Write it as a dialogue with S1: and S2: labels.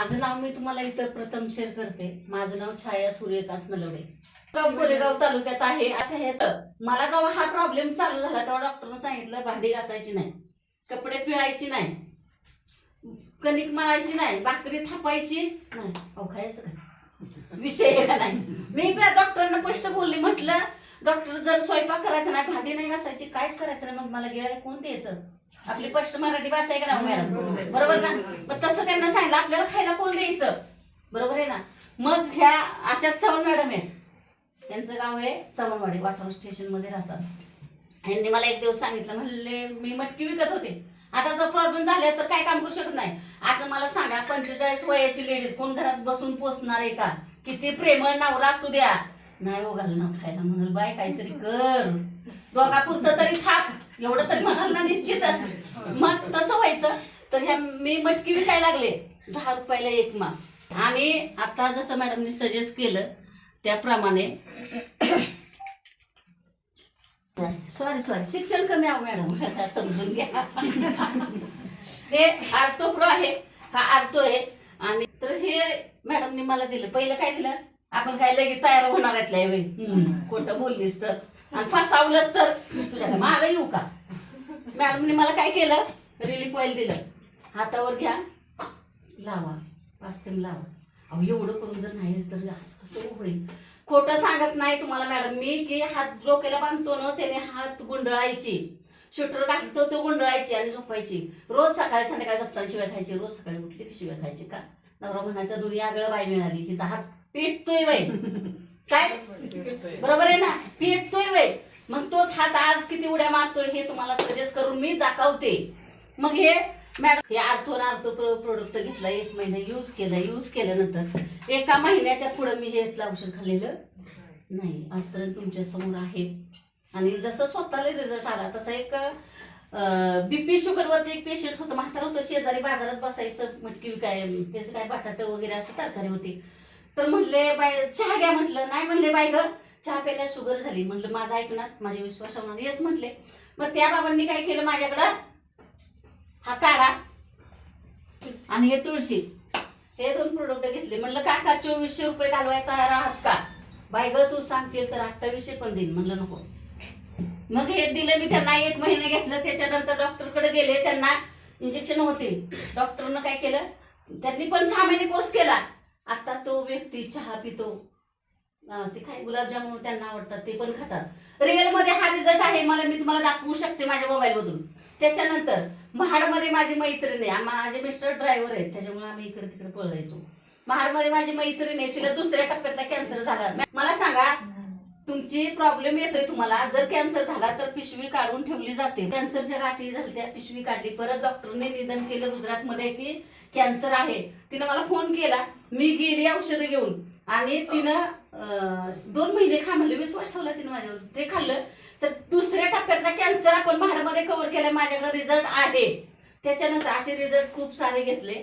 S1: माझं नाव मी तुम्हाला इथं प्रथम शेअर करते. माझं नाव छाया सूर्यकांत नलवडे, गाव कोरेगाव तालुक्यात आहे. आता हे मला जेव्हा हा प्रॉब्लेम चालू झाला तेव्हा डॉक्टरनं सांगितलं भांडी घासायची नाही, कपडे पिळायची नाही, कणिक मळायची नाही, भाकरी थापायची नाही. अहो खायचं काय विषय आहे का नाही. मी डॉक्टरांना स्पष्ट बोलली, म्हटलं डॉक्टर जर स्वयंपाक करायचा नाही, भांडी नाही घासायची, काहीच करायचं नाही, मग मला गिळाय कोण द्यायचं? आपली स्पष्ट मराठी भाषा आहे का ना मॅडम, बरोबर ना? मग तसं त्यांना सांगितलं आपल्याला खायला कोण द्यायचं, बरोबर आहे ना? मग ह्या अशा चव्हाण मॅडम आहेत, त्यांचं गाव आहे चव्हाणवाडी, वाठार स्टेशन मध्ये राहतात. यांनी मला एक दिवस सांगितलं, म्हणले मी मटकी विकत होते, आता जर प्रॉब्लेम झाले तर काय काम करू शकत नाही. आज मला सांगा 45 वयाची लेडीज कोण घरात बसून पोचणार आहे का? किती प्रेमळ नवरा असू द्या, नाही हो घाल ना खायला, म्हणून बाय काहीतरी कर, दोघापुरतं तरी थाप, एवढं तरी म्हणाल ना निश्चितच. मग तसं व्हायचं. तर ह्या मी मटकी विकायला लागले 10 रुपयाला एक मा. आणि आता जसं मॅडमनी सजेस्ट केलं त्याप्रमाणे सॉरी शिक्षण कमी आहे मॅडम, समजून घ्या. हे आर्थो प्रो आहे, हा आर्थो आहे. आणि तर हे मॅडमनी मला दिलं. पहिलं काय दिलं, आपण काय लगेच तयार होणार आहेत खोटं बोललीस तर आणि फसावलंच तर तुझ्या मागं येऊ का? मॅडमनी मला काय केलं, रिलीफ ऑइल दिलं, हातावर घ्या लावा, 5 थेंब लावा. अहो एवढं करून जर नाही तर असं कसं होईल? खोटं सांगत नाही तुम्हाला मॅडम मी, की हात डोक्याला बांधतो ना त्याने हात गुंडळायची, शूटर घालतो तो गुंडळायची आणि झोपायची. रोज सकाळी संध्याकाळी झोपताना शिवाय खायची, रोज सकाळी उठली की शिवाय खायची. का नवरा म्हणायचा दुनिया आगळं बाई मिळाली, हिचा हात पेटतोय वय, काय बरोबर आहे ना, पेटतोय वय. मग तोच हात आज किती उड्या मारतोय हे तुम्हाला सजेस्ट करून मी दाखवते. मग हे मॅडम हे आर्थो प्रोडक्ट घेतला, 1 महिना यूज केल्यानंतर 1 महिन्याच्या पुढे मी हे औषध खाल्लेलं नाही. आजपर्यंत तुमच्या समोर आहे. आणि जसं स्वतःला रिझल्ट आला तसा एक BP शुगरवरती एक पेशंट होतं, म्हातारा होतं, शेजारी बाजारात बसायचं, मटकी काय त्याचे काय बटाटे वगैरे असं तरकारी होती. तर म्हटले बाय चहा घ्या, म्हटलं नाही म्हणले बाय ग चहा प्यायला शुगर झाली. म्हटलं माझं ऐकणार, माझे विश्वास होणार, येस म्हटले. मग त्या बाबांनी काय केलं, माझ्याकडं हा काढा आणि हे तुळशी, हे 2 प्रोडक्ट घेतले. म्हटलं काका 2400 रुपये घालवाय तयार आहात का? बाय ग तू सांगशील तर 2800 पण देईन. म्हणलं नको. मग हे दिलं मी त्यांना, 1 महिना घेतलं. त्याच्यानंतर डॉक्टरकडे गेले, त्यांना इंजेक्शन होते. डॉक्टरनं काय केलं, त्यांनी पण 6 महिने कोर्स केला. आता तो व्यक्ती चहा पितो, ते काय गुलाबजामुन त्यांना आवडतात ते पण खातात. रिअल मध्ये हा रिझल्ट आहे, मला मी तुम्हाला दाखवू शकते माझ्या मोबाईल मधून. त्याच्यानंतर महाडमध्ये माझी मैत्रीण आहे, माझे मिस्टर ड्रायव्हर आहेत, त्याच्यामुळे आम्ही इकडे तिकडे पळायचो. महाडमध्ये माझी मैत्रीण आहे, तिला 2ऱ्या टप्प्यातला कॅन्सर झाला. मला सांगा तुमची प्रॉब्लेम येतोय तुम्हाला, जर कॅन्सर झाला तर पिशवी काढून ठेवली जाते. कॅन्सरच्या गाठी झाल्या, पिशवी काढली. परत डॉक्टरने निदान केलं गुजरातमध्ये की कॅन्सर आहे. तिनं मला फोन केला, मी गेली औषधं घेऊन आणि तिनं 2 महिने खा म्हणले, विश्वास ठेवला तिने माझ्यावर, ते खाल्लं. तर 2ऱ्या टप्प्यातला कॅन्सर आपण महाडमध्ये कव्हर केलाय, माझ्याकडे रिझल्ट आहे. त्याच्यानंतर असे रिझल्ट खूप सारे घेतले.